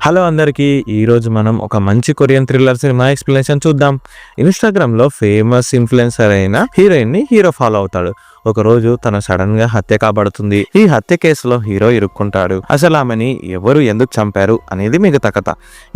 Hello అందరికీ, ఈరోజు మనం ఒక మంచి కొరియన్ థ్రిల్లర్ సినిమా ఎక్స్ప్లెనేషన్ చూద్దాం. ఇన్స్టాగ్రామ్లో ఫేమస్ ఇన్ఫ్లుయెన్సర్ అయిన హీరోయిన్ ని హీరో ఫాలో అవుతాడు. ఒక రోజు తన సడన్ గా హత్య కాబడుతుంది. ఈ హత్య కేసులో హీరో ఇరుక్కుంటాడు. అసలు ఆమెని ఎవరు ఎందుకు చంపారు అనేది మిగతా కథ.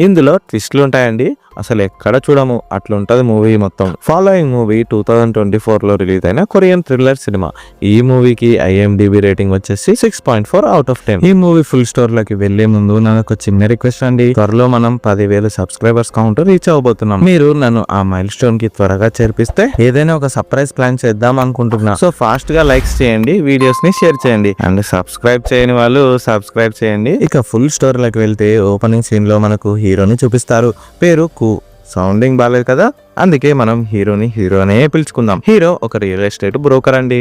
ఇందులో ట్విస్ట్లు ఉంటాయండి, అసలు ఎక్కడ చూడము అట్లుంటది మూవీ మొత్తం. ఫాలోయింగ్ మూవీ 2024లో రిలీజ్ అయిన కొరియన్ థ్రిల్లర్ సినిమా. ఈ మూవీకి IMDb రేటింగ్ వచ్చేసి 6.4/10. ఈ మూవీ ఫుల్ స్టోర్ లోకి వెళ్లే ముందు నాకు చిన్న రిక్వెస్ట్ అండి. త్వరలో మనం 10,000 సబ్స్క్రైబర్స్ కౌంట్ రీచ్ అవబోతున్నాం. మీరు నన్ను ఆ మైల్ స్టోన్ కి త్వరగా చేర్పిస్తే ఏదైనా ఒక సర్ప్రైజ్ ప్లాన్ చేద్దాం అనుకుంటున్నా. సో ఫాస్ట్ గా లైక్స్ చేయండి, వీడియోస్ ని షేర్ చేయండి, అండ్ సబ్స్క్రైబ్ చేయని వాళ్ళు సబ్స్క్రైబ్ చేయండి. ఇక ఫుల్ స్టోర్ లోకి వెళ్తే ఓపెనింగ్ సీన్ లో మనకు హీరోని చూపిస్తారు. పేరు కు. సౌండింగ్ బాగాలేదు కదా, అందుకే మనం హీరోనే పిలుచుకుందాం. హీరో ఒక రియల్ ఎస్టేట్ బ్రోకర్ అండి.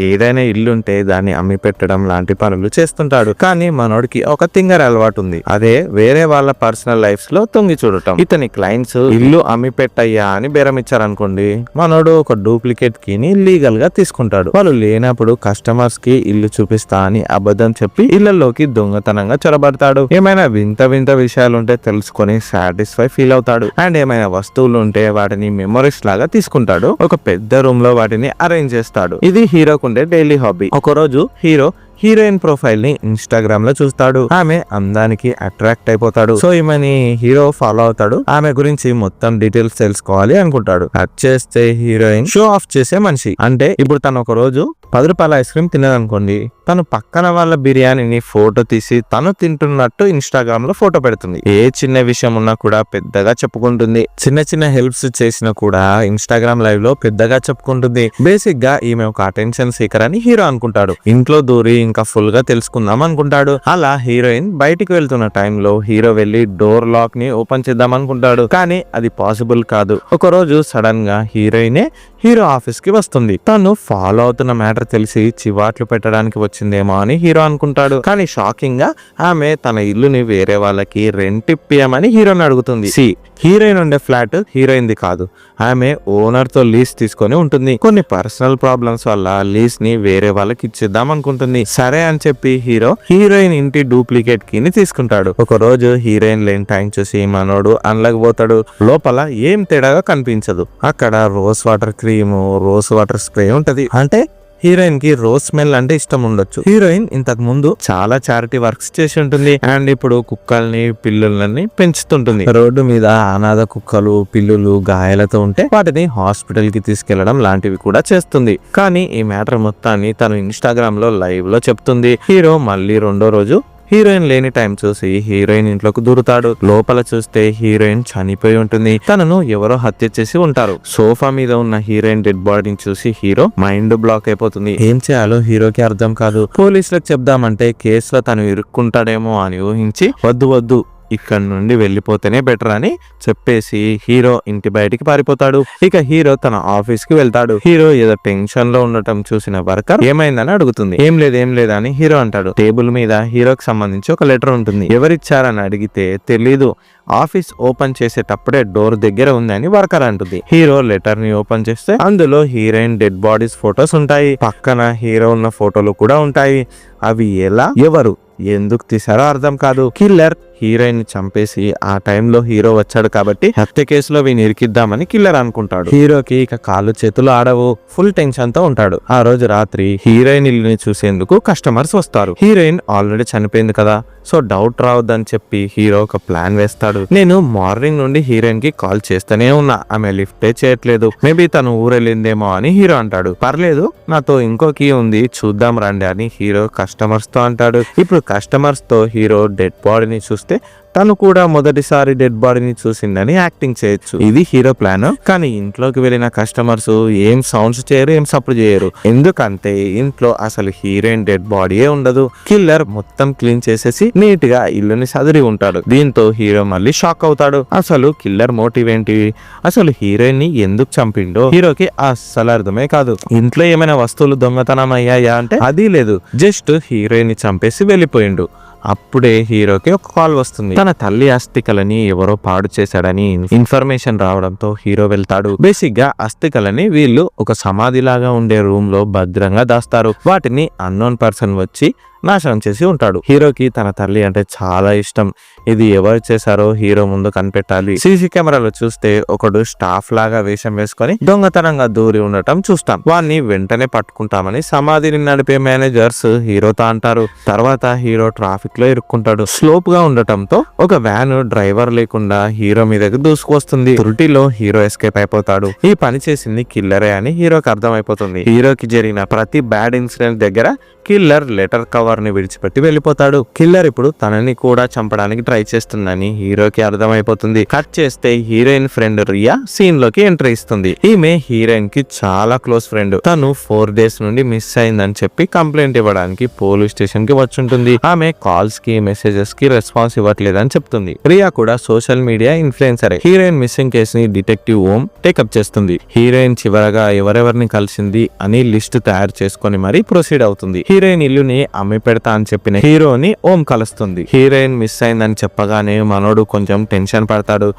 ఏదైనా ఇల్లు ఉంటే దాన్ని అమ్మి పెట్టడం లాంటి పనులు చేస్తుంటాడు. కానీ మనోడికి ఒక తింగర అలవాటు ఉంది. అదే వేరే వాళ్ళ పర్సనల్ లైఫ్స్ లో తొంగి చూడటం. ఇతని క్లయింట్స్ ఇల్లు అమ్మి పెట్టయ్యా అని బేరం ఇచ్చారనుకోండి, మనోడు ఒక డూప్లికేట్ కీని లీగల్ గా తీసుకుంటాడు. వాళ్ళు లేనప్పుడు కస్టమర్స్ కి ఇల్లు చూపిస్తా అని అబద్ధం చెప్పి ఇళ్లలోకి దొంగతనంగా చొరబడతాడు. ఏమైనా వింత వింత విషయాలుంటే తెలుసుకొని సాటిస్ఫై ఫీల్ అవుతాడు. అండ్ ఏమైనా వస్తువులు ఉంటే వాటిని మెమరీస్ లాగా తీసుకుంటాడు. ఒక పెద్ద రూమ్ లో వాటిని అరేంజ్ చేస్తాడు. ఇది హీరోకుండే డైలీ హాబీ. ఒకరోజు హీరోయిన్ ప్రొఫైల్ ని ఇన్స్టాగ్రామ్ లో చూస్తాడు. ఆమె అందానికి అట్రాక్ట్ అయిపోతాడు. సో ఈమెని హీరో ఫాలో అవుతాడు. ఆమె గురించి మొత్తం డీటెయిల్స్ తెలుసుకోవాలి అనుకుంటాడు. కట్ చేస్తే హీరోయిన్ షో ఆఫ్ చేసే మనిషి. అంటే ఇప్పుడు తను ఒక రోజు 10 రూపాయల ఐస్ క్రీమ్ తిన్నదనుకోండి, తను పక్కన వాళ్ళ బిర్యానీని ఫోటో తీసి తను తింటున్నట్టు ఇన్స్టాగ్రామ్ లో ఫోటో పెడుతుంది. ఏ చిన్న విషయం ఉన్నా కూడా పెద్దగా చెప్పుకుంటుంది. చిన్న చిన్న హెల్ప్స్ చేసినా కూడా ఇన్స్టాగ్రామ్ లైవ్ లో పెద్దగా చెప్పుకుంటుంది. బేసిక్ గా ఈమె ఒక అటెన్షన్ సీకర్ అని హీరో అనుకుంటాడు. ఇంట్లో దూరి ఇంకా ఫుల్ గా తెలుసుకుందాం అనుకుంటాడు. అలా హీరోయిన్ బయటికి వెళ్తున్న టైంలో హీరో వెళ్లి డోర్ లాక్ ని ఓపెన్ చేద్దాం అనుకుంటాడు. కానీ అది పాసిబుల్ కాదు. ఒక రోజు సడన్ గా హీరోయినే హీరో ఆఫీస్ కి వస్తుంది. తను ఫాలో అవుతున్న మ్యాటర్ తెలిసి చివాట్లు పెట్టడానికి వచ్చిందేమో అని హీరో అనుకుంటాడు. కానీ షాకింగ్ గా ఆమె తన ఇల్లుని వేరే వాళ్ళకి రెంట్ ఇప్పియమని హీరోని అడుగుతుంది. హీరోయిన్ ఉండే ఫ్లాట్ హీరోయిన్ది కాదు, ఆమె ఓనర్ తో లీజ్ తీసుకొని ఉంటుంది. కొన్ని పర్సనల్ ప్రాబ్లమ్స్ వల్ల లీజ్ ని వేరే వాళ్ళకి ఇచ్చేద్దాం అనుకుంటుంది. సరే అని చెప్పి హీరోయిన్ ఇంటి డూప్లికేట్ కీని తీసుకుంటాడు. ఒక రోజు హీరోయిన్ లేని టైం చూసి మనోడు అనలేకపోతాడు. లోపల ఏం తేడాగా కనిపించదు. అక్కడ rose water cream, rose water spray ఉంటది. అంటే హీరోయిన్ కి రోజ్ స్మెల్ అంటే ఇష్టం ఉండొచ్చు. హీరోయిన్ ఇంతకు ముందు చాలా చారిటీ వర్క్స్ చేసి ఉంటుంది. అండ్ ఇప్పుడు కుక్కల్ని పిల్లులని పెంచుతుంటుంది. రోడ్డు మీద అనాథ కుక్కలు పిల్లులు గాయాలతో ఉంటే వాటిని హాస్పిటల్ కి తీసుకెళ్లడం లాంటివి కూడా చేస్తుంది. కానీ ఈ మ్యాటర్ మొత్తాన్ని తను ఇన్స్టాగ్రామ్ లో లైవ్ లో చెప్తుంది. హీరో మళ్ళీ రెండో రోజు హీరోయిన్ లేని టైం చూసి హీరోయిన్ ఇంట్లోకి దూరుతాడు. లోపల చూస్తే హీరోయిన్ చనిపోయి ఉంటుంది. తనను ఎవరో హత్య చేసి ఉంటారు. సోఫా మీద ఉన్న హీరోయిన్ డెడ్ బాడీని చూసి హీరో మైండ్ బ్లాక్ అయిపోతుంది. ఏం చేయాలో హీరోకి అర్థం కాదు. పోలీసులకు చెప్దామంటే కేసులో తను ఇరుక్కుంటాడేమో అని ఊహించి వద్దు ఇక్కడ నుండి వెళ్ళిపోతేనే బెటర్ అని చెప్పేసి హీరో ఇంటి బయటికి పారిపోతాడు. ఇక హీరో తన ఆఫీస్ కి వెళ్తాడు. హీరో ఏదో టెన్షన్ లో ఉండటం చూసిన వర్కర్ ఏమైందని అడుగుతుంది. ఏం లేదు అని హీరో అంటాడు. టేబుల్ మీద హీరోకి సంబంధించి ఒక లెటర్ ఉంటుంది. ఎవరిచ్చారని అడిగితే తెలీదు, ఆఫీస్ ఓపెన్ చేసేటప్పుడే డోర్ దగ్గర ఉందని వర్కర్ అంటుంది. హీరో లెటర్ ని ఓపెన్ చేస్తే అందులో హీరోయిన్ డెడ్ బాడీస్ ఫొటోస్ ఉంటాయి. పక్కన హీరో ఉన్న ఫోటోలు కూడా ఉంటాయి. అవి ఎలా, ఎవరు, ఎందుకు తీసారో అర్థం కాదు. కిల్లర్ హీరోయిన్ చంపేసి ఆ టైంలో హీరో వచ్చాడు కాబట్టి హత్య కేసులో వీని ఇరికిద్దామని కిల్లర్ అనుకుంటాడు. హీరోకి ఇక కాళ్ళు చేతులు ఆడవు. ఫుల్ టెన్షన్ తో ఉంటాడు. ఆ రోజు రాత్రి హీరోయిన్ ఇల్లుని చూసేందుకు కస్టమర్స్ వస్తారు. హీరోయిన్ ఆల్రెడీ చనిపోయింది కదా, సో డౌట్ రావద్దని చెప్పి హీరో ఒక ప్లాన్ వేస్తాడు. నేను మార్నింగ్ నుండి హీరోయిన్ కి కాల్ చేస్తూనే ఉన్నా, ఆమె లిఫ్టే చేయట్లేదు. మేబీ తను ఊరెళ్ళిందేమో అని హీరో అంటాడు. పర్లేదు, నాతో ఇంకో కీ ఉంది, చూద్దాం రండి అని హీరో కస్టమర్స్ తో అంటాడు. ఇప్పుడు కస్టమర్స్ తో హీరో డెడ్ బాడీని చూస్తే తను కూడా మొదటిసారి డెడ్ బాడీని చూసిందని యాక్టింగ్ చేయొచ్చు. ఇది హీరో ప్లాన్. కానీ ఇంట్లోకి వెళ్ళిన కస్టమర్స్ ఏం సౌండ్స్ చేయరు, ఏం సప్పుడు చేయరు. ఎందుకంటే ఇంట్లో అసలు హీరోయిన్ డెడ్ బాడీయే ఉండదు. కిల్లర్ మొత్తం క్లీన్ చేసేసి నీట్ గా ఇల్లుని సదిరి ఉంటాడు. దీంతో హీరో మళ్ళీ షాక్ అవుతాడు. అసలు కిల్లర్ మోటివ్ ఏంటి, అసలు హీరోయిన్ ని ఎందుకు చంపిండో హీరోకి అస్సలు అర్థమే కాదు. ఇంట్లో ఏమైనా వస్తువులు దొంగతనం అయ్యాయా అంటే అది లేదు, జస్ట్ హీరోయిన్ ని చంపేసి వెళ్ళిపోయిండు. అప్పుడే హీరోకి ఒక కాల్ వస్తుంది. తన తల్లి అస్థికలని ఎవరో పాడు చేశాడని ఇన్ఫర్మేషన్ రావడంతో హీరో వెళ్తాడు. బేసిక్ గా అస్థికలని వీళ్ళు ఒక సమాధి లాగా ఉండే రూమ్ లో భద్రంగా దాస్తారు. వాటిని అన్నోన్ పర్సన్ వచ్చి నాశనం చేసి ఉంటాడు. హీరోకి తన తల్లి అంటే చాలా ఇష్టం. ఇది ఎవరు చేశారో హీరో ముందు కనిపెట్టాలి. సీసీ కెమెరాలో చూస్తే ఒకడు స్టాఫ్ లాగా వేషం వేసుకొని దొంగతనంగా దూరి ఉండటం చూస్తాం. వాణ్ణి వెంటనే పట్టుకుంటామని సమాధిని నడిపే మేనేజర్స్ హీరోతో అంటారు. తర్వాత హీరో ట్రాఫిక్ లో ఇరుక్కుంటాడు. స్లోప్ గా ఉండటంతో ఒక వ్యాన్ డ్రైవర్ లేకుండా హీరో మీదకి దూసుకొస్తుంది. త్రుటిలో హీరో ఎస్కేప్ అయిపోతాడు. ఈ పని చేసింది కిల్లరే అని హీరోకి అర్థమైపోతుంది. హీరోకి జరిగిన ప్రతి బ్యాడ్ ఇన్సిడెంట్ దగ్గర కిల్లర్ లెటర్ కవర్ ని విడిచిపెట్టి వెళ్ళిపోతాడు. కిల్లర్ ఇప్పుడు తనని కూడా చంపడానికి ట్రై చేస్తుందని హీరోకి అర్థమైపోతుంది. కట్ చేస్తే హీరోయిన్ ఫ్రెండ్ రియా సీన్ లోకి ఎంట్రీ ఇస్తుంది. ఈమె హీరోయిన్ కి చాలా క్లోజ్ ఫ్రెండ్. తను 4 days నుండి మిస్ అయిందని చెప్పి కంప్లైంట్ ఇవ్వడానికి పోలీస్ స్టేషన్ కి వచ్చుంటుంది. ఆమె కాల్స్ కి మెసేజెస్ కి రెస్పాన్స్ ఇవ్వట్లేదని చెప్తుంది. రియా కూడా సోషల్ మీడియా ఇన్ఫ్లుయెన్సరే. హీరోయిన్ మిస్సింగ్ కేసు ని డిటెక్టివ్ ఓం టేకప్ చేస్తుంది. హీరోయిన్ చివరగా ఎవరెవరిని కలిసింది అని లిస్ట్ తయారు చేసుకొని మరీ ప్రొసీడ్ అవుతుంది. హీరోయిన్ ఇల్లుని అమ్మి పెడతా అని చెప్పిన హీరోని ఓం కలుస్తుంది. హీరోయిన్ మిస్ అయిందని చెప్పగానే మనోడు కొంచెం టెన్షన్ పడతాడు.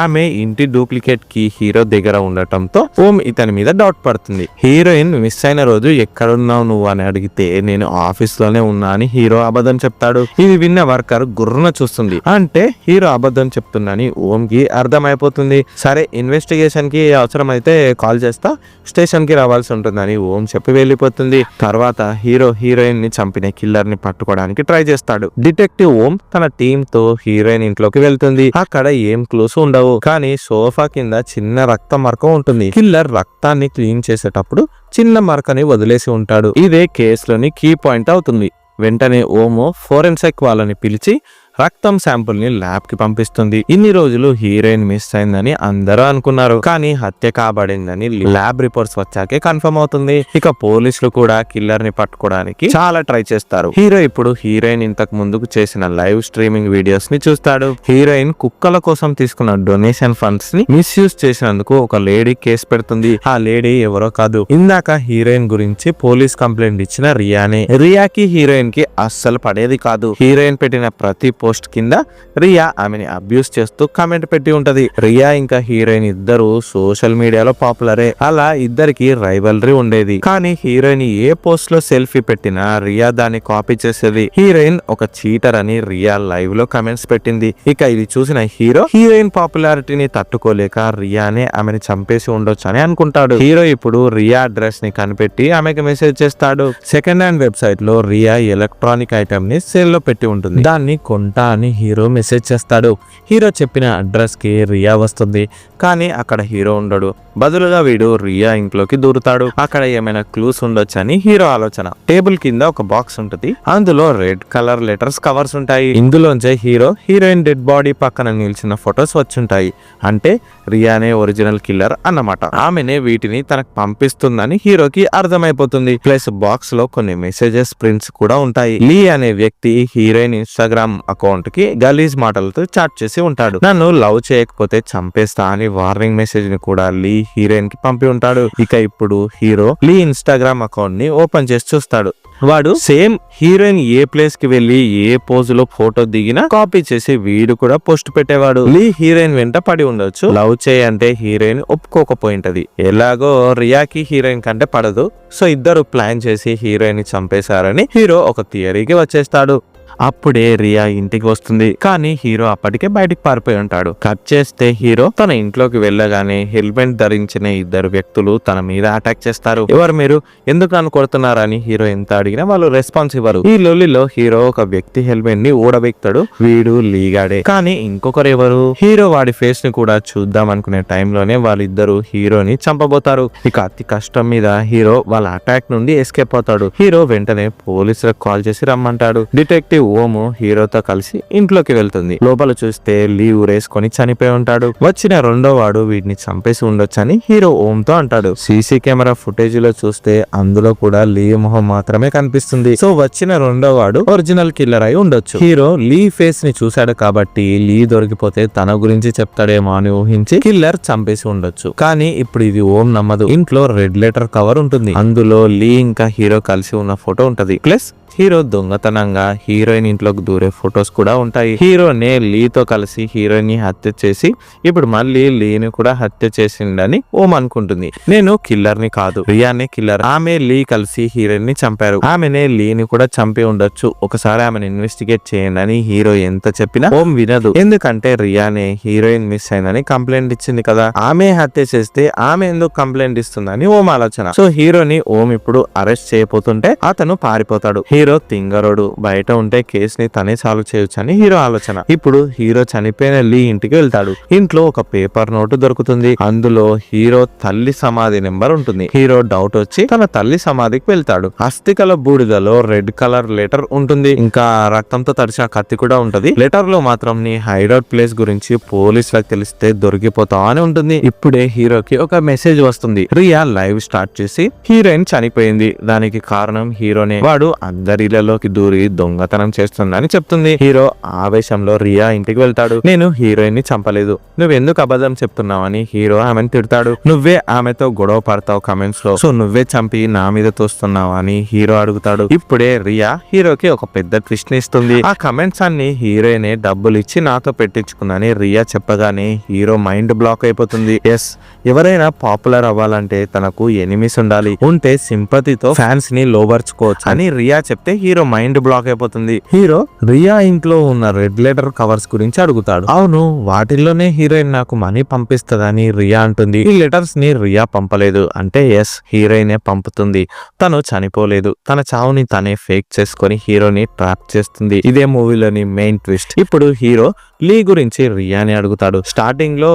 ఆమె ఇంటి డూప్లికేట్ కి హీరో దగ్గర ఉండటంతో ఓం ఇతని మీద డౌట్ పడుతుంది. హీరోయిన్ మిస్ అయిన రోజు ఎక్కడున్నావు నువ్వు అని అడిగితే నేను ఆఫీస్ లోనే ఉన్నా అని హీరో అబద్ధం చెప్తాడు. ఇది విన్న వర్కర్ గుర్రున చూస్తుంది. అంటే హీరో అబద్ధం చెప్తుందని ఓం కి అర్థమైపోతుంది. సరే ఇన్వెస్టిగేషన్ కి అవసరమైతే కాల్ చేస్తా, స్టేషన్ కి రావాల్సి ఉంటుందని ఓం చెప్పి వెళ్ళిపోతుంది. తర్వాత హీరో హీరోయిన్ ని చంపిన కిల్లర్ ని పట్టుకోవడానికి ట్రై చేస్తాడు. డిటెక్టివ్ ఓం తన టీమ్ తో హీరోయిన్ ఇంట్లోకి వెళ్తుంది. అక్కడ ఏం క్లూస్ ఉండవు, కానీ సోఫా కింద చిన్న రక్త మరక ఉంటుంది. కిల్లర్ రక్తాన్ని క్లీన్ చేసేటప్పుడు చిన్న మరకని వదిలేసి ఉంటాడు. ఇదే కేసులోని కీ పాయింట్ అవుతుంది. వెంటనే ఓమో ఫోరెన్సిక్ వాళ్ళని పిలిచి రక్తం శాంపుల్ ని ల్యాబ్ కి పంపిస్తుంది. ఇన్ని రోజులు హీరోయిన్ మిస్ అయిందని అందరూ అనుకున్నారు, కానీ హత్య కాబడిందని ల్యాబ్ రిపోర్ట్స్ వచ్చాకే కన్ఫర్మ్ అవుతుంది. ఇక పోలీసులు కూడా కిల్లర్ ని పట్టుకోవడానికి చాలా ట్రై చేస్తారు. హీరో ఇప్పుడు హీరోయిన్ ఇంతకు ముందుకు చేసిన లైవ్ స్ట్రీమింగ్ వీడియోస్ ని చూస్తాడు. హీరోయిన్ కుక్కల కోసం తీసుకున్న డొనేషన్ ఫండ్స్ ని మిస్యూజ్ చేసినందుకు ఒక లేడీ కేసు పెడుతుంది. ఆ లేడీ ఎవరో కాదు, ఇందాక హీరోయిన్ గురించి పోలీస్ కంప్లైంట్ ఇచ్చిన రియానే. రియాకి హీరోయిన్ కి అస్సలు పడేది కాదు. హీరోయిన్ పెట్టిన ప్రతి పోస్ట్ కింద రియా ఆమెని అబ్యూస్ చేస్తూ కామెంట్ పెట్టి ఉంటది. రియా ఇంకా హీరోయిన్ ఇద్దరు సోషల్ మీడియాలో పాపులరే. అలా ఇద్దరికి రైవల్రీ ఉండేది. కానీ హీరోయిన్ ఏ పోస్ట్ లో సెల్ఫీ పెట్టినా రియా దాన్ని కాపీ చేసేది. హీరోయిన్ ఒక చీటర్ అని రియా లైవ్ లో కమెంట్స్ పెట్టింది. ఇక ఇది చూసిన హీరో హీరోయిన్ పాపులారిటీని తట్టుకోలేక రియానే ఆమెని చంపేసి ఉండొచ్చు అని అనుకుంటాడు. హీరో ఇప్పుడు రియా అడ్రస్ ని కనిపెట్టి ఆమెకి మెసేజ్ చేస్తాడు. సెకండ్ హ్యాండ్ వెబ్సైట్ లో రియా ఎలక్ట్రానిక్ ఐటమ్ ని సేల్ లో పెట్టి ఉంటుంది. దాన్ని కొంటా అని హీరో మెసేజ్ చేస్తాడు. హీరో చెప్పిన అడ్రస్ కి రియా వస్తుంది, కానీ అక్కడ హీరో ఉండడు. బదులుగా వీడు రియా ఇంట్లోకి దూరుతాడు. అక్కడ ఏమైనా క్లూస్ ఉండొచ్చని హీరో ఆలోచన. టేబుల్ కింద ఒక బాక్స్ ఉంటుంది. అందులో రెడ్ కలర్ లెటర్స్ కవర్స్ ఉంటాయి. ఇందులోంచే హీరో హీరోయిన్ డెడ్ బాడీ పక్కన నిలిచిన ఫొటోస్ వచ్చుంటాయి. అంటే రియానే ఒరిజినల్ కిల్లర్ అన్నమాట. ఆమెనే వీటిని తనకు పంపిస్తుందని హీరోకి అర్థమైపోతుంది. ప్లస్ బాక్స్ లో కొన్ని మెసేజెస్ ప్రింట్స్ కూడా ఉంటాయి. లీ అనే వ్యక్తి హీరోయిన్ ఇన్స్టాగ్రామ్ అకౌంట్ కి గలీజ్ మాటలతో చాట్ చేసి ఉంటాడు. నన్ను లవ్ చేయకపోతే చంపేస్తా అని వార్నింగ్ మెసేజ్ ని కూడా లీ హీరోయిన్ కి పంపి ఉంటాడు. ఇక ఇప్పుడు హీరో లీ ఇన్స్టాగ్రామ్ అకౌంట్ ని ఓపెన్ చేసి చూస్తాడు. వాడు సేమ్ హీరోయిన్ ఏ ప్లేస్ కి వెళ్లి ఏ పోజ్ లో ఫోటో దిగినా కాపీ చేసి వీడు కూడా పోస్ట్ పెట్టేవాడు. లీ హీరోయిన్ వెంట పడి ఉండొచ్చు. లవ్ చేయంటే హీరోయిన్ ఒప్పుకోకపోయింటది. ఎలాగో రియాకి హీరోయిన్ కంటే పడదు. సో ఇద్దరు ప్లాన్ చేసి హీరోయిన్ ని చంపేశారని హీరో ఒక థియరీకి వచ్చేస్తాడు. అప్పుడే రియా ఇంటికి వస్తుంది. కానీ హీరో అప్పటికే బయటికి పారిపోయి ఉంటాడు. కట్ చేస్తే హీరో తన ఇంట్లోకి వెళ్ళగానే హెల్మెట్ ధరించిన ఇద్దరు వ్యక్తులు తన మీద అటాక్ చేస్తారు. ఎవరు మీరు, ఎందుకు నన్ను కొడుతున్నారని హీరో ఎంత అడిగినా వాళ్ళు రెస్పాన్స్ ఇవ్వరు. ఈ లొల్లిలో హీరో ఒక వ్యక్తి హెల్మెట్ ని ఊడబెక్తాడు. వీడు లీగాడే. కానీ ఇంకొకరు ఎవరు, హీరో వాడి ఫేస్ ని కూడా చూద్దాం అనుకునే టైంలోనే వాళ్ళిద్దరు హీరోని చంపబోతారు. ఇక అతి కష్టం మీద హీరో వాళ్ళ అటాక్ నుండి ఎస్కేప్ అవుతాడు. హీరో వెంటనే పోలీసులకు కాల్ చేసి రమ్మంటాడు. డిటెక్టివ్ ఓము హీరోతో కలిసి ఇంట్లోకి వెళ్తుంది. లోపల చూస్తే లీ ఊరేసుకొని చనిపోయి ఉంటాడు. వచ్చిన రెండో వాడు వీడిని చంపేసి ఉండొచ్చని హీరో ఓంతో అంటాడు. సీసీ కెమెరా ఫుటేజ్ లో చూస్తే అందులో కూడా లీ మొహం మాత్రమే కనిపిస్తుంది. సో వచ్చిన రెండో వాడు ఒరిజినల్ కిల్లర్ అయి ఉండొచ్చు. హీరో లీ ఫేస్ ని చూశాడు కాబట్టి లీ దొరికిపోతే తన గురించి చెప్తాడేమో అని ఊహించి కిల్లర్ చంపేసి ఉండొచ్చు. కానీ ఇప్పుడు ఇది ఓం నమ్మదు. ఇంట్లో రెడ్ లెటర్ కవర్ ఉంటుంది. అందులో లీ ఇంకా హీరో కలిసి ఉన్న ఫోటో ఉంటది. ప్లస్ హీరో దొంగతనంగా హీరోయిన్ ఇంట్లోకి దూరే ఫొటోస్ కూడా ఉంటాయి. హీరోనే లీతో కలిసి హీరోయిన్ ని హత్య చేసి ఇప్పుడు మళ్ళీ లీని కూడా హత్య చేసిండని ఓం అనుకుంటుంది. నేను కిల్లర్ ని కాదు, రియానే కిల్లర్. ఆమె లీ కలిసి హీరోయిన్ ని చంపారు. ఆమెనే లీని కూడా చంపి ఉండొచ్చు, ఒకసారి ఆమెను ఇన్వెస్టిగేట్ చేయండి అని హీరో ఎంత చెప్పినా ఓం వినదు. ఎందుకంటే రియానే హీరోయిన్ మిస్ అయిందని కంప్లైంట్ ఇచ్చింది కదా, ఆమె హత్య చేస్తే ఆమె ఎందుకు కంప్లైంట్ ఇస్తుందని ఓం ఆలోచన. సో హీరోని ఓం ఇప్పుడు అరెస్ట్ చేయబోతుంటే అతను పారిపోతాడు. హీరో తింగరోడు, బయట ఉంటే కేసు ని తనే సాల్వ్ చేయొచ్చు అని హీరో ఆలోచన. ఇప్పుడు హీరో చనిపోయిన లీ ఇంటికి వెళ్తాడు. ఇంట్లో ఒక పేపర్ నోటు దొరుకుతుంది. అందులో హీరో తల్లి సమాధి నెంబర్ ఉంటుంది. హీరో డౌట్ వచ్చి తన తల్లి సమాధికి వెళ్తాడు. అస్థికల బూడిదలో రెడ్ కలర్ లెటర్ ఉంటుంది. ఇంకా రక్తంతో తడిచిన కత్తి కూడా ఉంటది. లెటర్ లో మాత్రం నీ హైడౌట్ ప్లేస్ గురించి పోలీసులకు తెలిస్తే దొరికిపోతావు అని ఉంటుంది. ఇప్పుడే హీరోకి ఒక మెసేజ్ వస్తుంది. రియా లైవ్ స్టార్ట్ చేసి హీరోయిన్ చనిపోయింది, దానికి కారణం హీరోనే, వాడు అందరిలోకి దూరి దొంగతనం చేస్తుందని చెప్తుంది. హీరో ఆవేశంలో రియా ఇంటికి వెళ్తాడు. నేను హీరోయిన్ ని చంపలేదు, నువ్వెందుకు అబద్ధం చెప్తున్నావని హీరో ఆమెను తిడతాడు. నువ్వే ఆమెతో గొడవ పడతావు కమెంట్స్ లో, సో నువ్వే చంపి నా మీద తోస్తున్నావు అని హీరో అడుగుతాడు. ఇప్పుడే రియా హీరోకి ఒక పెద్ద ట్విస్ట్ ఇస్తుంది. ఆ కమెంట్స్ అన్ని హీరోయినే డబ్బులు ఇచ్చి నాతో పెట్టించుకుందని రియా చెప్పగానే హీరో మైండ్ బ్లాక్ అయిపోతుంది. ఎస్, ఎవరైనా పాపులర్ అవ్వాలంటే తనకు ఎనిమిస్ ఉండాలి, ఉంటే సింపతితో ఫ్యాన్స్ ని లోబర్చుకోవచ్చు అని రియా చెప్తే హీరో మైండ్ బ్లాక్ అయిపోతుంది. హీరో రియా ఇంట్లో ఉన్న రెడ్ లెటర్ కవర్స్ గురించి అడుగుతాడు. అవును, వాటిల్లోనే హీరోయిన్ నాకు మనీ పంపిస్తదని రియా అంటుంది. ఈ లెటర్స్ ని రియా పంపలేదు అంటే ఎస్, హీరోయినే పంపుతుంది. తను చనిపోలేదు, తన చావుని తనే ఫేక్ చేసుకొని హీరోని ట్రాప్ చేస్తుంది. ఇదే మూవీలోని మెయిన్ ట్విస్ట్. ఇప్పుడు హీరో లీ గురించి రియాని అడుగుతాడు. స్టార్టింగ్ లో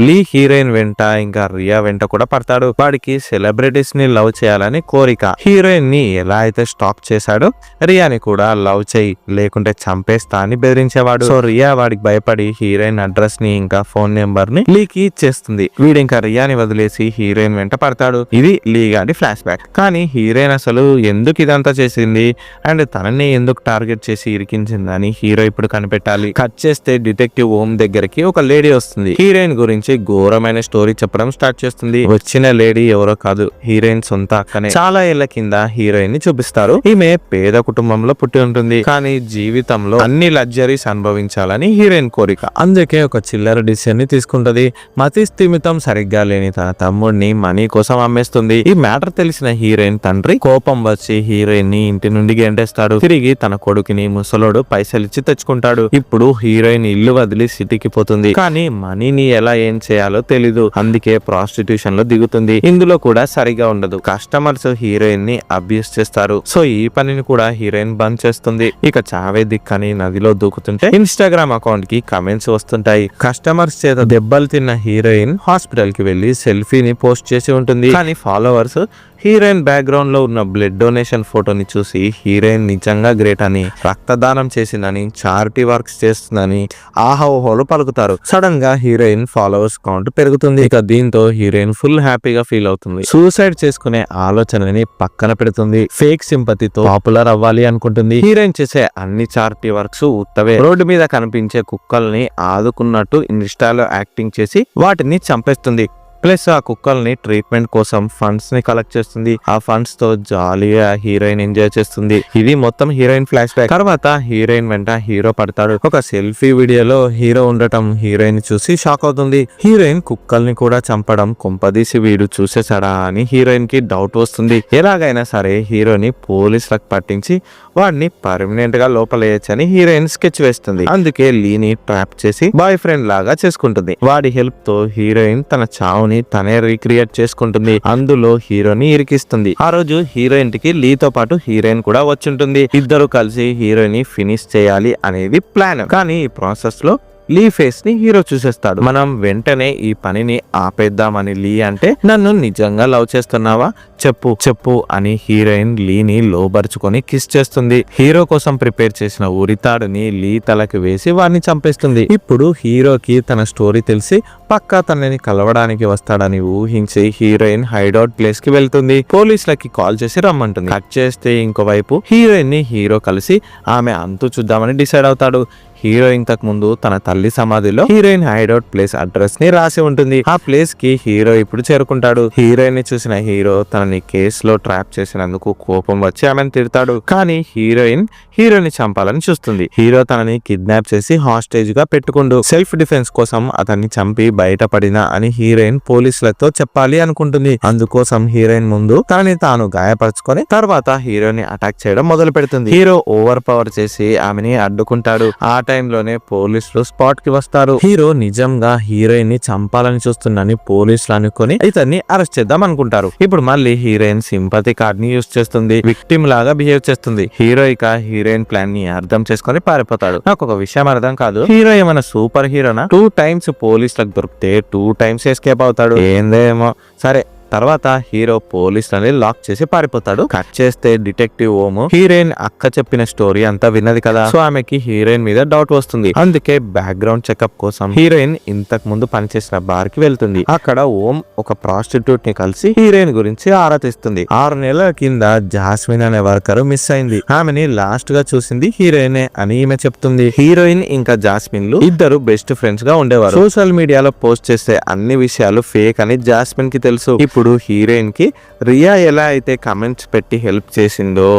లీ హీరోయిన్ వెంట ఇంకా రియా వెంట కూడా పడతాడు. వాడికి సెలబ్రిటీస్ ని లవ్ చేయాలని కోరిక. హీరోయిన్ ని ఎలా అయితే స్టాప్ చేశాడో రియాని కూడా లవ్ చేయి లేకుంటే చంపేస్తా అని బెదిరించేవాడు. సో రియా వాడికి భయపడి హీరోయిన్ అడ్రస్ ని ఇంకా ఫోన్ నెంబర్ ని లీకి ఇచ్చేస్తుంది. వీడు ఇంకా రియాని వదిలేసి హీరోయిన్ వెంట పడతాడు. ఇది లీ గారి ఫ్లాష్ బ్యాక్. కానీ హీరోయిన్ అసలు ఎందుకు ఇదంతా చేసింది అండ్ తనని ఎందుకు టార్గెట్ చేసి ఇరికించిందని హీరో ఇప్పుడు కనిపెట్టాలి. కట్ చేస్తే డిటెక్టివ్ ఓం దగ్గరికి ఒక లేడీ వస్తుంది. హీరోయిన్ గురించి ఘోరమైన స్టోరీ చెప్పడం స్టార్ట్ చేస్తుంది. వచ్చిన లేడీ ఎవరో కాదు, హీరోయిన్ సొంత అక్కనే. చాలా ఏళ్ల కింద హీరోయిన్ ని చూపిస్తారు. ఈమె పేద కుటుంబంలో పుట్టి ఉంటుంది, కానీ జీవితంలో అన్ని లగ్జరీస్ అనుభవించాలని హీరోయిన్ కోరిక. అందుకే ఒక చిల్లర డిసిషన్ ని తీసుకుంటది. మతి స్థిమితం సరిగ్గా లేని తన తమ్ముడిని మనీ కోసం అమ్మేస్తుంది. ఈ మ్యాటర్ తెలిసిన హీరోయిన్ తండ్రి కోపం వచ్చి హీరోయిన్ ని ఇంటి నుండి గెంటేస్తాడు. తిరిగి తన కొడుకుని ముసలోడు పైసలిచ్చి తెచ్చుకుంటాడు. ఇప్పుడు హీరోయిన్ ఇల్లు వదిలి సిటీకి పోతుంది. కానీ మనీని ఎలా ఏం చేయాలో తెలీదు. అందుకే ప్రాస్టిట్యూషన్ లో దిగుతుంది. ఇందులో కూడా సరిగా ఉండదు. కస్టమర్స్ హీరోయిన్ ని అబ్యూస్ చేస్తారు. సో ఈ పనిని కూడా హీరోయిన్ బంద్ చేస్తుంది. ఇక చావే దిక్కని నదిలో దూకుతుంటే ఇన్స్టాగ్రామ్ అకౌంట్ కి కమెంట్స్ వస్తుంటాయి. కస్టమర్స్ చేత దెబ్బలు తిన్న హీరోయిన్ హాస్పిటల్ కి వెళ్లి సెల్ఫీని పోస్ట్ చేసి ఉంటుంది. కానీ ఫాలోవర్స్ హీరోయిన్ బ్యాక్గ్రౌండ్ లో ఉన్న బ్లడ్ డొనేషన్ ఫోటోని చూసి హీరోయిన్ నిజంగా గ్రేట్ అని, రక్తదానం చేసిందని, చారిటీ వర్క్స్ చేస్తుందని ఆహోహోలు పలుకుతారు. సడన్ గా హీరోయిన్ ఫాలోవర్స్ కౌంట్ పెరుగుతుంది. ఇక దీంతో హీరోయిన్ ఫుల్ హ్యాపీగా ఫీల్ అవుతుంది. సూసైడ్ చేసుకునే ఆలోచనని పక్కన పెడుతుంది. ఫేక్ సింపతితో పాపులర్ అవ్వాలి అనుకుంటుంది. హీరోయిన్ చేసే అన్ని చారిటీ వర్క్స్ ఉత్తవే. రోడ్డు మీద కనిపించే కుక్కల్ని ఆదుకున్నట్టు ఇన్స్టాలో యాక్టింగ్ చేసి వాటిని చంపేస్తుంది. ప్లస్ ఆ కుక్కల్ని ట్రీట్మెంట్ కోసం ఫండ్స్ ని కలెక్ట్ చేస్తుంది. ఆ ఫండ్స్ తో జాలీగా హీరోయిన్ ఎంజాయ్ చేస్తుంది. ఇది మొత్తం హీరోయిన్ ఫ్లాష్ బ్యాక్. తర్వాత హీరోయిన్ వెంట హీరో పడతాడు. ఒక సెల్ఫీ వీడియోలో హీరో ఉండటం హీరోయిన్ చూసి షాక్ అవుతుంది. హీరోయిన్ కుక్కల్ని కూడా చంపడం కొంపదీసి వీడు చూసేసాడా అని హీరోయిన్ కి డౌట్ వస్తుంది. ఎలాగైనా సరే హీరోని పోలీసులకు పట్టించి వాడిని పర్మనెంట్ గా లోపలేయచ్చని హీరోయిన్ స్కెచ్ వేస్తుంది. అందుకే లీని ట్రాప్ చేసి బాయ్ ఫ్రెండ్ లాగా చేసుకుంటుంది. వాడి హెల్ప్ తో హీరోయిన్ తన చావుని తనే రీక్రియేట్ చేసుకుంటుంది. అందులో హీరోని ఇరికిస్తుంది. ఆ రోజు హీరోయిన్ కి లీతో పాటు హీరోయిన్ కూడా వచ్చుంటుంది. ఇద్దరు కలిసి హీరోయిన్ ని ఫినిష్ చేయాలి అనేది ప్లాన్. కానీ ఈ ప్రాసెస్ లో లీ ఫేస్ ని హీరో చూసేస్తాడు. మనం వెంటనే ఈ పనిని ఆపేద్దామని లీ అంటే, నన్ను నిజంగా లవ్ చేస్తున్నావా, చెప్పు చెప్పు అని హీరోయిన్ లీని లోబరుచుకొని కిస్ చేస్తుంది. హీరో కోసం ప్రిపేర్ చేసిన ఉరితాడుని లీ తలకి వేసి వాడిని చంపేస్తుంది. ఇప్పుడు హీరోకి తన స్టోరీ తెలిసి పక్కా తనని కలవడానికి వస్తాడని ఊహించి హీరోయిన్ హైడౌట్ ప్లేస్ కి వెళ్తుంది. పోలీసులకి కాల్ చేసి రమ్మంటుంది. కట్ చేస్తే ఇంకోవైపు హీరోయిన్ ని హీరో కలిసి ఆమె అంతు చూద్దామని డిసైడ్ అవుతాడు. హీరో ఇంతకు ముందు తన తల్లి సమాధిలో హీరోయిన్ హైడౌట్ ప్లేస్ అడ్రస్ ని రాసి ఉంటుంది. ఆ ప్లేస్ కి హీరో ఇప్పుడు చేరుకుంటాడు. హీరోయిన్ ని చూసిన హీరో తనని కేసులో ట్రాప్ చేసినందుకు కోపం వచ్చి ఆమెను తిడతాడు. కానీ హీరోయిన్ హీరోని చంపాలని చూస్తుంది. హీరో తనని కిడ్నాప్ చేసి హాస్టేజ్ గా పెట్టుకుంటూ సెల్ఫ్ డిఫెన్స్ కోసం అతన్ని చంపి బయటపడినా అని హీరోయిన్ పోలీసులతో చెప్పాలి అనుకుంటుంది. అందుకోసం హీరోయిన్ ముందు తనని తాను గాయపరచుకొని తర్వాత హీరోని అటాక్ చేయడం మొదలు పెడుతుంది. హీరో ఓవర్ పవర్ చేసి ఆమెని అడ్డుకుంటాడు. ఆ టైంలోనే పోలీసులు స్పాట్ కి వస్తారు. హీరో నిజంగా హీరోయిన్ ని చంపాలని చూస్తుందని పోలీసులు అనుకుని ఇతన్ని అరెస్ట్ చేద్దాం అనుకుంటారు. ఇప్పుడు మళ్ళీ హీరోయిన్ సింపతి కార్డ్ ని యూజ్ చేస్తుంది. విక్టిమ్ లాగా బిహేవ్ చేస్తుంది. హీరో ఇక హీరోయిన్ ప్లాన్ ని అర్థం చేసుకొని పారిపోతాడు. నాకు ఒక విషయం అర్థం కాదు, హీరో ఏమైనా సూపర్ హీరోనా? 2 times పోలీసులకు దొరికితే 2 times ఎస్కేప్ అవుతాడు. ఏందేమో సరే. తర్వాత హీరో పోలీసులని లాక్ చేసి పారిపోతాడు. కట్ చేస్తే డిటెక్టివ్ ఓమ్ హీరోయిన్ అక్క చెప్పిన స్టోరీ అంతా విన్నది కదా, సో ఆమెకి హీరోయిన్ మీద డౌట్ వస్తుంది. అందుకే బ్యాక్గ్రౌండ్ చెకప్ కోసం హీరోయిన్ ఇంతకు ముందు పనిచేసిన బార్ కి వెళ్తుంది. అక్కడ ఓం ఒక ప్రాస్టిట్యూట్ ని కలిసి హీరోయిన్ గురించి ఆరా తీస్తుంది. 6 నెలల కింద జాస్మిన్ అనే వర్కర్ మిస్ అయింది. ఆమెని లాస్ట్ గా చూసింది హీరోయినే అని ఈమె చెప్తుంది. హీరోయిన్ ఇంకా జాస్మిన్ లు ఇద్దరు బెస్ట్ ఫ్రెండ్స్ గా ఉండేవారు. సోషల్ మీడియాలో పోస్ట్ చేసే అన్ని విషయాలు ఫేక్ అని జాస్మిన్ కి తెలుసు. ఇప్పుడు హీరోయిన్ కి రియా ఎలా అయితే కమెంట్స్ పెట్టి హెల్ప్ చేసిందో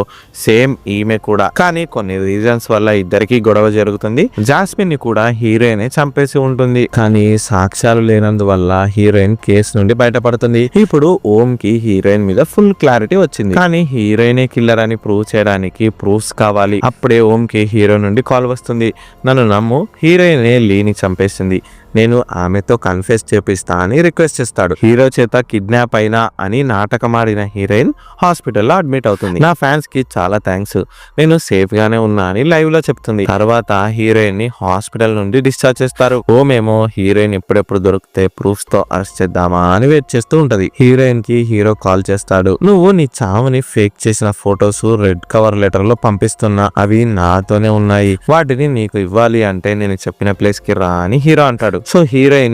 సేమ్ ఈమె కూడా. కానీ కొన్ని రీజన్స్ వల్ల ఇద్దరికి గొడవ జరుగుతుంది. జాస్మిన్ ని కూడా హీరోయిన్ చంపేసి ఉంటుంది. కానీ సాక్ష్యాలు లేనందువల్ల హీరోయిన్ కేసు నుండి బయటపడుతుంది. ఇప్పుడు ఓం కి హీరోయిన్ మీద ఫుల్ క్లారిటీ వచ్చింది. కానీ హీరోయినే కిల్లర్ అని ప్రూవ్ చేయడానికి ప్రూఫ్స్ కావాలి. అప్పుడే ఓం కి హీరో నుండి కాల్ వస్తుంది. నన్ను నమ్ము, హీరోయినే లీని చంపేసింది, నేను ఆమెతో కన్ఫెస్ చేపిస్తా అని రిక్వెస్ట్ చేస్తాడు. హీరో చేత కిడ్నాప్ అయినా అని నాటకమాడిన హీరోయిన్ హాస్పిటల్లో అడ్మిట్ అవుతుంది. నా ఫ్యాన్స్ కి చాలా థ్యాంక్స్, నేను సేఫ్ గానే ఉన్నా అని లైవ్ లో చెప్తుంది. తర్వాత హీరోయిన్ ని హాస్పిటల్ నుండి డిశ్చార్జ్ చేస్తారు. ఓమేమో హీరోయిన్ ఎప్పుడెప్పుడు దొరికితే ప్రూఫ్స్ తో అరెస్ట్ చేద్దామా అని వెయిట్ చేస్తూ ఉంటది. హీరోయిన్ కి హీరో కాల్ చేస్తాడు. నువ్వు నీ చావుని ఫేక్ చేసిన ఫొటోస్ రెడ్ కవర్ లెటర్ లో పంపిస్తున్నా, అవి నాతోనే ఉన్నాయి, వాటిని నీకు ఇవ్వాలి అంటే నేను చెప్పిన ప్లేస్ కి రా అని హీరో అంటాడు. సో హీరోయిన్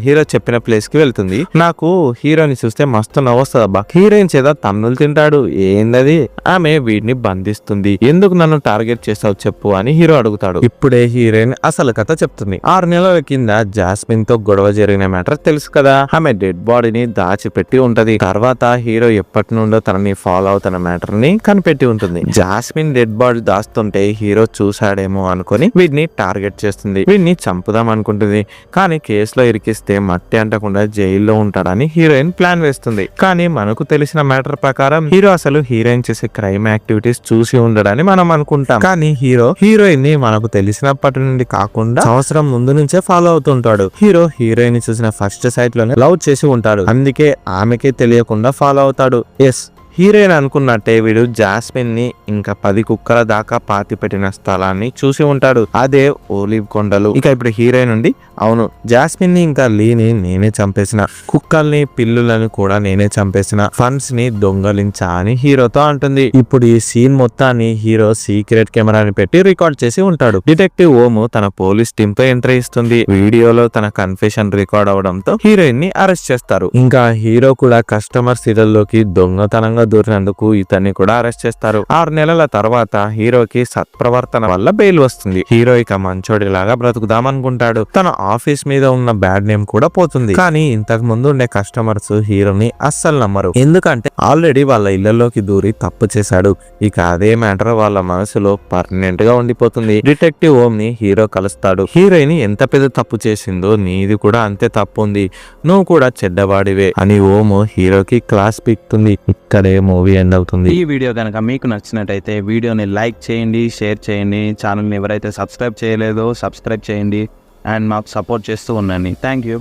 హీరో చెప్పిన ప్లేస్ కి వెళ్తుంది. నాకు హీరోని చూస్తే మస్తు నవ్వొస్తుందబ్బా. హీరోయిన్ చేత తన్నులు తింటాడు. ఏందది? ఆమె వీడిని బంధిస్తుంది. ఎందుకు నన్ను టార్గెట్ చేస్తావు చెప్పు అని హీరో అడుగుతాడు. ఇప్పుడే హీరోయిన్ అసలు కథ చెప్తుంది. 6 నెలల కింద జాస్మిన్ తో గొడవ జరిగిన మ్యాటర్ తెలుసు కదా. ఆమె డెడ్ బాడీని దాచిపెట్టి ఉంటది. తర్వాత హీరో ఎప్పటి నుండో తనని ఫాలో అవుతున్న మ్యాటర్ ని కనిపెట్టి ఉంటుంది. జాస్మిన్ డెడ్ బాడీ దాస్తుంటే హీరో చూసాడేమో అనుకుని వీడిని టార్గెట్ చేస్తుంది. వీడిని చంపుదాం అనుకుంటుంది. కానీ కేసులో ఇరికిస్తే మట్టి అంటకుండా జైల్లో ఉంటాడని హీరోయిన్ ప్లాన్ వేస్తుంది. కానీ మనకు తెలిసిన మ్యాటర్ ప్రకారం హీరో అసలు హీరోయిన్ చేసే క్రైమ్ యాక్టివిటీస్ చూసి ఉండడని మనం అనుకుంటాం. కానీ హీరోయిన్ ని మనకు తెలిసినప్పటి నుండి కాకుండా సంవత్సరం ముందు నుంచే ఫాలో అవుతుంటాడు. హీరో హీరోయిన్ ని చూసిన ఫస్ట్ సైట్ లోనే లవ్ చేసి ఉంటాడు. అందుకే ఆమెకే తెలియకుండా ఫాలో అవుతాడు. ఎస్, హీరోయిన్ అనుకున్నట్టే వీడు జాస్మిన్ ని ఇంకా 10 కుక్కల దాకా పాతి పెట్టిన స్థలాన్ని చూసి ఉంటాడు. అదే ఓలివ్ కొండలు. ఇక ఇప్పుడు హీరోయిన్ నుండి, అవును జాస్మిన్ ని ఇంకా లీని నేనే చంపేసిన, కుక్కల్ని పిల్లులను కూడా నేనే చంపేసిన, ఫండ్స్ ని దొంగలించా అని హీరోతో అంటుంది. ఇప్పుడు ఈ సీన్ మొత్తాన్ని హీరో సీక్రెట్ కెమెరాని పెట్టి రికార్డ్ చేసి ఉంటాడు. డిటెక్టివ్ ఓము తన పోలీస్ టీమ్ తో ఎంట్రీ ఇస్తుంది. వీడియోలో తన కన్ఫెషన్ రికార్డ్ అవడంతో హీరోయిన్ ని అరెస్ట్ చేస్తారు. ఇంకా హీరో కూడా కస్టమర్స్ ఇళ్లలోకి దొంగతనంగా దూరినందుకు ఇతన్ని కూడా అరెస్ట్ చేస్తారు. 6 నెలల తర్వాత హీరోకి సత్ప్రవర్తన వల్ల బెయిల్ వస్తుంది. హీరో ఇక మంచోడిలాగా బ్రతుకుదాం అనుకుంటాడు. తన ఆఫీస్ మీద ఉన్న బ్యాడ్ నేమ్ కూడా పోతుంది. కానీ ఇంతకు ముందు ఉండే కస్టమర్స్ హీరోని అస్సలు నమ్మరు. ఎందుకంటే ఆల్రెడీ వాళ్ళ ఇళ్లలోకి దూరి తప్పు చేశాడు. ఇక అదే మ్యాటర్ వాళ్ళ మనసులో పర్మనెంట్ గా ఉండిపోతుంది. డిటెక్టివ్ ఓం ని హీరో కలుస్తాడు. హీరోయిన్ ఎంత పెద్ద తప్పు చేసిందో నీది కూడా అంతే తప్పు ఉంది, నువ్వు కూడా చెడ్డవాడివే అని ఓము హీరోకి క్లాస్ పీక్తుంది. ఇక్కడే మూవీ ఎండ్ అవుతుంది. ఈ వీడియో కనుక మీకు నచ్చినట్టయితే వీడియోని లైక్ చేయండి, షేర్ చేయండి. ఛానల్ని ఎవరైతే సబ్స్క్రైబ్ చేయలేదో సబ్స్క్రైబ్ చేయండి అండ్ మాకు సపోర్ట్ చేస్తూ ఉండండి. Thank you.